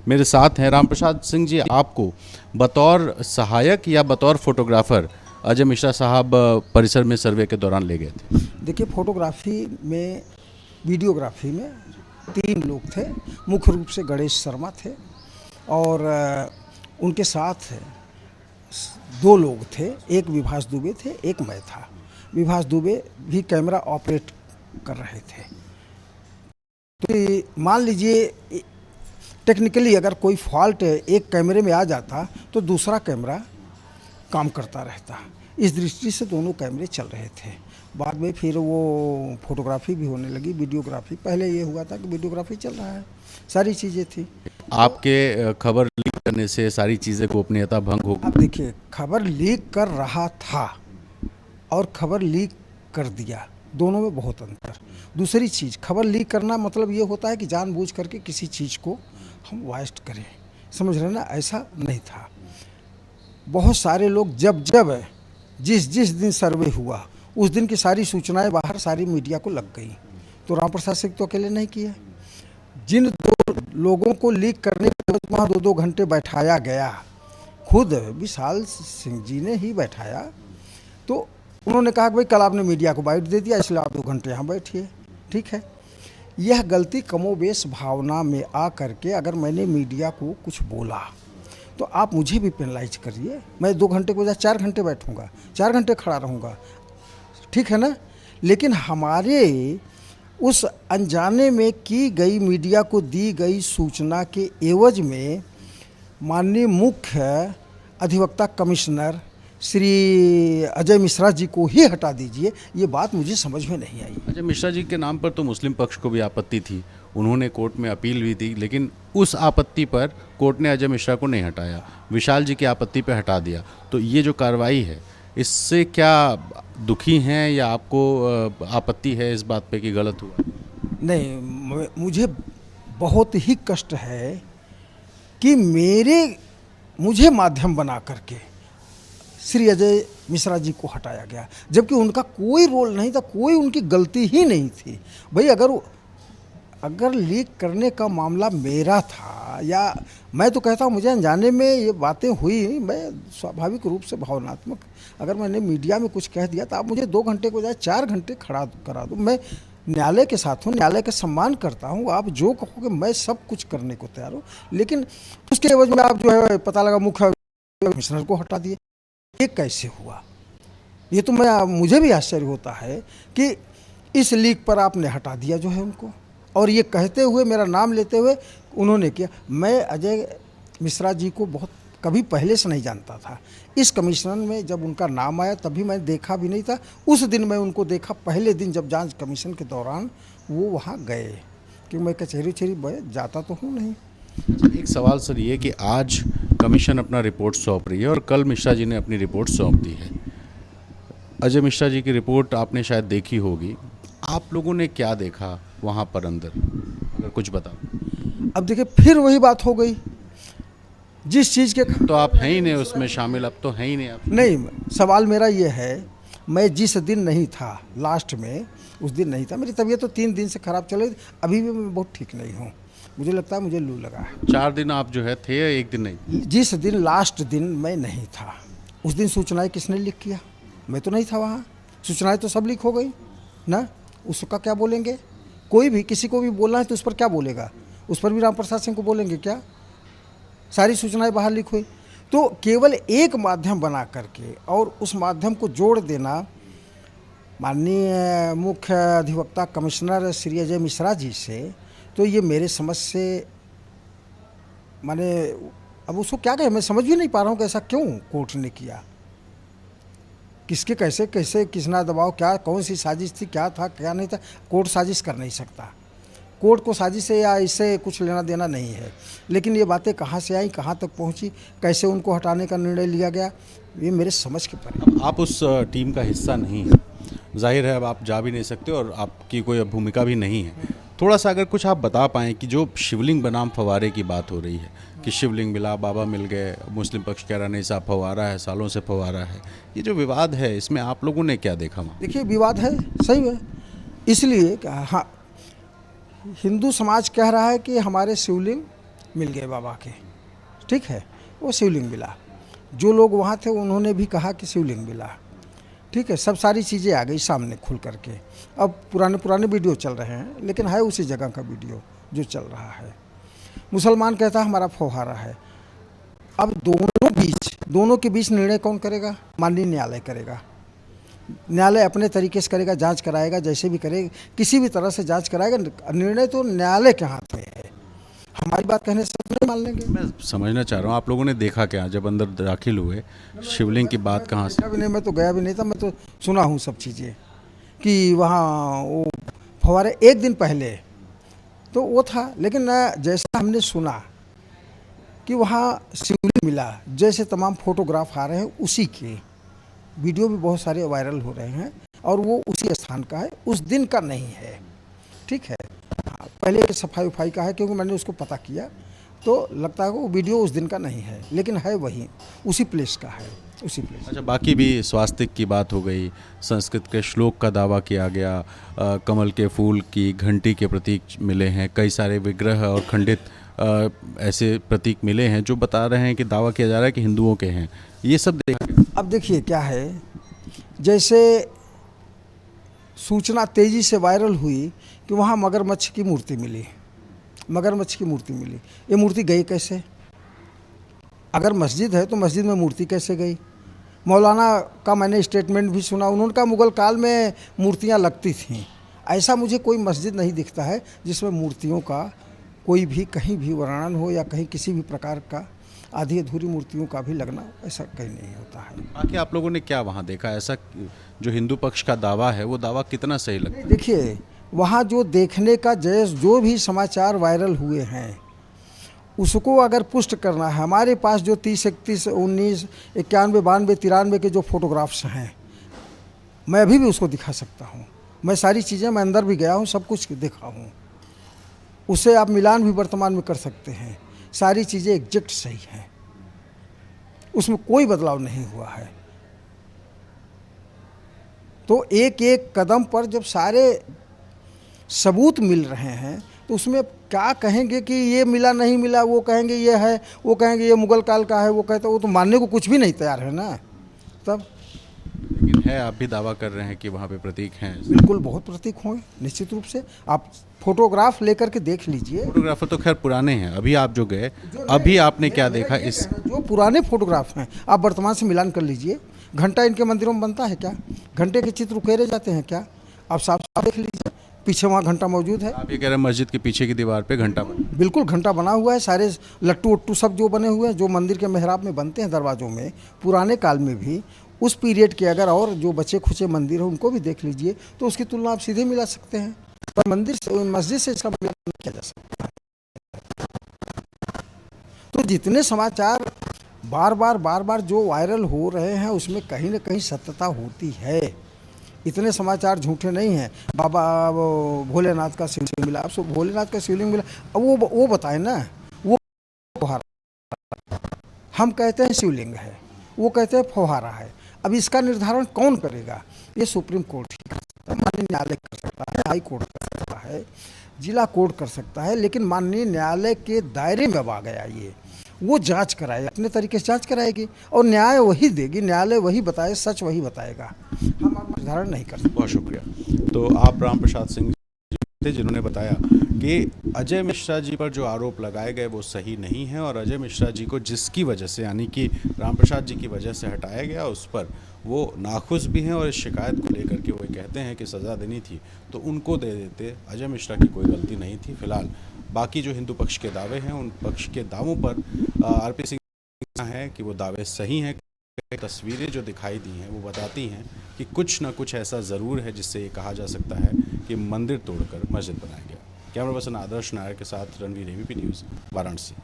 मेरे साथ हैं रामप्रसाद सिंह जी। आपको बतौर सहायक या बतौर फोटोग्राफर अजय मिश्रा साहब परिसर में सर्वे के दौरान ले गए थे? देखिए, फोटोग्राफी में, वीडियोग्राफी में 3 लोग थे। मुख्य रूप से गणेश शर्मा थे और उनके साथ 2 लोग थे। एक विभास दुबे थे, एक मैं था। विभास दुबे भी कैमरा ऑपरेट कर रहे थे। तो मान लीजिए टेक्निकली अगर कोई फॉल्ट एक कैमरे में आ जाता तो दूसरा कैमरा काम करता रहता। इस दृष्टि से दोनों कैमरे चल रहे थे। बाद में फिर वो फोटोग्राफी भी होने लगी, वीडियोग्राफी। पहले ये हुआ था कि वीडियोग्राफी चल रहा है, सारी चीज़ें थी। आपके खबर लीक करने से सारी चीज़ें गोपनीयता भंग हो गई। अब देखिए, खबर लीक कर रहा था और खबर लीक कर दिया, दोनों में बहुत अंतर। दूसरी चीज़, खबर लीक करना मतलब ये होता है कि जानबूझ करके किसी चीज़ को हम वास्ट करें, समझ रहे ना? ऐसा नहीं था। बहुत सारे लोग जब जिस दिन सर्वे हुआ उस दिन की सारी सूचनाएं बाहर सारी मीडिया को लग गई। तो रामप्रसाद सिंह तो अकेले नहीं किया। जिन 2 लोगों को लीक करने के बाद वहाँ 2-2 घंटे बैठाया गया, खुद विशाल सिंह जी ने ही बैठाया। तो उन्होंने कहा कि भाई कल आपने मीडिया को बाइट दे दिया, इसलिए आप 2 घंटे यहाँ बैठिए। ठीक है, यह गलती कमोबेश भावना में आ करके अगर मैंने मीडिया को कुछ बोला तो आप मुझे भी पेनलाइज करिए। मैं 2 घंटे के बजाय 4 घंटे बैठूंगा, 4 घंटे खड़ा रहूँगा, ठीक है ना? लेकिन हमारे उस अनजाने में की गई, मीडिया को दी गई सूचना के एवज में माननीय मुख्य अधिवक्ता कमिश्नर श्री अजय मिश्रा जी को ही हटा दीजिए, ये बात मुझे समझ में नहीं आई। अजय मिश्रा जी के नाम पर तो मुस्लिम पक्ष को भी आपत्ति थी, उन्होंने कोर्ट में अपील भी दी, लेकिन उस आपत्ति पर कोर्ट ने अजय मिश्रा को नहीं हटाया, विशाल जी की आपत्ति पर हटा दिया। तो ये जो कार्रवाई है, इससे क्या दुखी हैं या आपको आपत्ति है इस बात पे कि गलत हुआ? नहीं, मुझे बहुत ही कष्ट है कि मुझे माध्यम बना करके श्री अजय मिश्रा जी को हटाया गया, जबकि उनका कोई रोल नहीं था, कोई उनकी गलती ही नहीं थी। भाई अगर लीक करने का मामला मेरा था, या मैं तो कहता हूँ मुझे अनजाने में ये बातें हुई, मैं स्वाभाविक रूप से भावनात्मक, अगर मैंने मीडिया में कुछ कह दिया तो आप मुझे 2 घंटे के बजाय 4 घंटे खड़ा करा दो। मैं न्यायालय के साथ हूँ, न्यायालय का सम्मान करता हूँ, आप जो कहोगे मैं सब कुछ करने को तैयार हूँ। लेकिन उसके एवज में आप जो है पता लगा मुख्य कमिश्नर को हटा दिए। ये कैसे हुआ? ये तो मुझे भी आश्चर्य होता है कि इस लीक पर आपने हटा दिया जो है उनको, और ये कहते हुए, मेरा नाम लेते हुए उन्होंने किया। मैं अजय मिश्रा जी को बहुत कभी पहले से नहीं जानता था। इस कमीशन में जब उनका नाम आया तभी मैं देखा भी नहीं था। उस दिन मैं उनको देखा, पहले दिन जब जांच कमीशन के दौरान वो वहाँ गए, कि मैं कचहरी जाता तो हूँ नहीं। एक सवाल सर ये कि आज कमीशन अपना रिपोर्ट सौंप रही है और कल मिश्रा जी ने अपनी रिपोर्ट सौंप दी है। अजय मिश्रा जी की रिपोर्ट आपने शायद देखी होगी, आप लोगों ने क्या देखा वहाँ पर अंदर, अगर कुछ बताओ। अब देखिए, फिर वही बात हो गई जिस चीज़ के तो आप हैं ही नहीं उसमें शामिल, अब तो हैं ही नहीं आप। नहीं, सवाल मेरा ये है, मैं जिस दिन नहीं था लास्ट में, उस दिन नहीं था। मेरी तबीयत तो 3 दिन से ख़राब चल रही थी, अभी भी मैं बहुत ठीक नहीं हूँ। मुझे लगता है मुझे लू लगा है। 4 दिन आप जो है थे या 1 दिन नहीं? जिस दिन लास्ट दिन मैं नहीं था, उस दिन सूचनाएं किसने लीक किया? मैं तो नहीं था वहाँ। सूचनाएं तो सब लीक हो गई ना, उसका क्या बोलेंगे? कोई भी किसी को भी बोलना है तो उस पर क्या बोलेगा? उस पर भी रामप्रसाद सिंह को बोलेंगे क्या? सारी सूचनाएं बाहर लीक हुई। तो केवल एक माध्यम बना करके और उस माध्यम को जोड़ देना माननीय मुख्य अधिवक्ता कमिश्नर श्री अजय मिश्रा जी से, तो ये मेरे समझ से, माने अब उसको क्या कहें, मैं समझ भी नहीं पा रहा हूँ कि ऐसा क्यों कोर्ट ने किया। किसके कैसे किसना दबाव, क्या कौन सी साजिश थी, क्या था क्या नहीं था। कोर्ट साजिश कर नहीं सकता, कोर्ट को साजिश से या इससे कुछ लेना देना नहीं है। लेकिन ये बातें कहाँ से आई, कहाँ तक पहुँची, कैसे उनको हटाने का निर्णय लिया गया, ये मेरे समझ के परे। आप उस टीम का हिस्सा नहीं है, जाहिर है अब आप जा भी नहीं सकते और आपकी कोई भूमिका भी नहीं है। थोड़ा सा अगर कुछ आप बता पाएँ कि जो शिवलिंग बनाम फव्वारे की बात हो रही है कि शिवलिंग मिला, बाबा मिल गए, मुस्लिम पक्ष कह रहा नहीं साहब फव्वारा है, सालों से फव्वारा है, ये जो विवाद है इसमें आप लोगों ने क्या देखा वहाँ? देखिए, विवाद है, सही है, इसलिए हाँ, हिंदू समाज कह रहा है कि हमारे शिवलिंग मिल गए बाबा के, ठीक है, वो शिवलिंग मिला। जो लोग वहाँ थे उन्होंने भी कहा कि शिवलिंग मिला, ठीक है, सब सारी चीज़ें आ गई सामने खुल करके। अब पुराने वीडियो चल रहे हैं, लेकिन है उसी जगह का वीडियो जो चल रहा है। मुसलमान कहता है हमारा फव्वारा है। अब दोनों के बीच निर्णय कौन करेगा? माननीय न्यायालय करेगा। न्यायालय अपने तरीके से करेगा, जांच कराएगा, जैसे भी करेगा, किसी भी तरह से जांच कराएगा। निर्णय तो न्यायालय के हाथ में है, हमारी बात कहने से नहीं मान लेंगे। मैं समझना चाह रहा हूँ, आप लोगों ने देखा क्या जब अंदर दाखिल हुए? शिवलिंग की बात कहाँ से? अभी नहीं, मैं तो गया भी नहीं था, मैं तो सुना हूँ सब चीज़ें कि वहाँ वो फव्वारे एक दिन पहले तो वो था, लेकिन जैसा हमने सुना कि वहाँ शिवलिंग मिला, जैसे तमाम फोटोग्राफ आ रहे हैं उसी के वीडियो भी बहुत सारे वायरल हो रहे हैं, और वो उसी स्थान का है, उस दिन का नहीं है, ठीक है। हाँ, पहले सफाई उफाई का है, क्योंकि मैंने उसको पता किया तो लगता है वो वीडियो उस दिन का नहीं है, लेकिन है वही उसी प्लेस का है, उसी प्लेस। अच्छा, बाकी भी स्वास्तिक की बात हो गई, संस्कृत के श्लोक का दावा किया गया, कमल के फूल की घंटी के प्रतीक मिले हैं, कई सारे विग्रह और खंडित ऐसे प्रतीक मिले हैं जो बता रहे हैं कि दावा किया जा रहा है कि हिंदुओं के हैं। ये सब देखा? अब देखिए क्या है, जैसे सूचना तेज़ी से वायरल हुई कि वहाँ मगरमच्छ की मूर्ति मिली, मगरमच्छ की मूर्ति मिली। ये मूर्ति गई कैसे? अगर मस्जिद है तो मस्जिद में मूर्ति कैसे गई? मौलाना का मैंने स्टेटमेंट भी सुना, उन्होंने कहा मुग़ल काल में मूर्तियाँ लगती थीं। ऐसा मुझे कोई मस्जिद नहीं दिखता है जिसमें मूर्तियों का कोई भी कहीं भी वर्णन हो, या कहीं किसी भी प्रकार का आधी अधूरी मूर्तियों का भी लगना, ऐसा कहीं नहीं होता है। बाकी आप लोगों ने क्या वहाँ देखा ऐसा, जो हिंदू पक्ष का दावा है वो दावा कितना सही लगता है? देखिए, वहाँ जो देखने का जो भी समाचार वायरल हुए हैं उसको अगर पुष्ट करना है, हमारे पास जो 30, 31, 19, 91, 92, 93 के जो फोटोग्राफ्स हैं, मैं अभी भी उसको दिखा सकता हूँ। मैं सारी चीज़ें, मैं अंदर भी गया हूँ, सब कुछ देखा हूँ, उससे आप मिलान भी वर्तमान में कर सकते हैं। सारी चीज़ें एग्जैक्ट सही हैं, उसमें कोई बदलाव नहीं हुआ है। तो एक एक कदम पर जब सारे सबूत मिल रहे हैं तो उसमें क्या कहेंगे कि ये मिला नहीं मिला, वो कहेंगे ये है, वो कहेंगे ये मुग़ल काल का है, वो कहते वो तो मानने को कुछ भी नहीं तैयार है ना। तब लेकिन है, आप भी दावा कर रहे हैं कि वहाँ पे प्रतीक हैं? बिल्कुल बहुत प्रतीक होंगे निश्चित रूप से, आप फोटोग्राफ लेकर के देख लीजिए। फोटोग्राफर तो खैर पुराने हैं, अभी आप जो गए, अभी आपने क्या देखा? इस जो पुराने फोटोग्राफ हैं आप वर्तमान से मिलान कर लीजिए। घंटा इनके मंदिरों में बनता है क्या? घंटे के चित्र उकेरे जाते हैं क्या? आप साफ साफ देख लीजिए, पीछे वहाँ घंटा मौजूद है। आप ये कह रहे हैं मस्जिद के पीछे की दीवार पे घंटा बना? बिल्कुल घंटा बना हुआ है, सारे लट्टू उट्टू सब जो बने हुए हैं, जो मंदिर के मेहराब में बनते हैं दरवाज़ों में, पुराने काल में भी उस पीरियड के अगर और जो बचे खुचे मंदिर हैं उनको भी देख लीजिए, तो उसकी तुलना आप सीधे मिला सकते हैं। पर मंदिर से, मस्जिद से इसका मिलान नहीं किया जा सकता है। तो जितने समाचार बार बार जो वायरल हो रहे हैं उसमें कहीं ना कहीं सत्यता होती है। इतने समाचार झूठे नहीं हैं। बाबा भोलेनाथ का शिवलिंग मिला, अब भोलेनाथ का शिवलिंग मिला, अब वो बताए ना, वो हम कहते हैं शिवलिंग है, वो कहते हैं फव्वारा है। अब इसका निर्धारण कौन करेगा? ये सुप्रीम कोर्ट ही कर सकता है, माननीय न्यायालय कर सकता है, हाई कोर्ट कर सकता है, जिला कोर्ट कर सकता है, लेकिन माननीय न्यायालय के दायरे में अब आ गया ये। वो जांच कराए, अपने तरीके से जांच कराएगी और न्याय वही देगी, न्यायालय वही बताए, सच वही बताएगा। हम आप निर्धारण नहीं कर सकते। बहुत शुक्रिया। तो आप राम प्रसाद सिंह थे जिन्होंने बताया कि अजय मिश्रा जी पर जो आरोप लगाए गए वो सही नहीं है, और अजय मिश्रा जी को जिसकी वजह से, यानी कि राम प्रसाद जी की वजह से हटाया गया, उस पर वो नाखुश भी हैं, और इस शिकायत को लेकर के वो कहते हैं कि सज़ा देनी थी तो उनको दे देते, अजय मिश्रा की कोई गलती नहीं थी। फिलहाल बाकी जो हिंदू पक्ष के दावे हैं, उन पक्ष के दावों पर आरपी सिंह है कि वो दावे सही हैं। तस्वीरें जो दिखाई दी हैं वो बताती हैं कि कुछ ना कुछ ऐसा ज़रूर है जिससे ये कहा जा सकता है कि मंदिर तोड़कर मस्जिद बनाया गया। कैमरा पर्सन आदर्श नायर के साथ रणवीर, एबीपी न्यूज़, वाराणसी।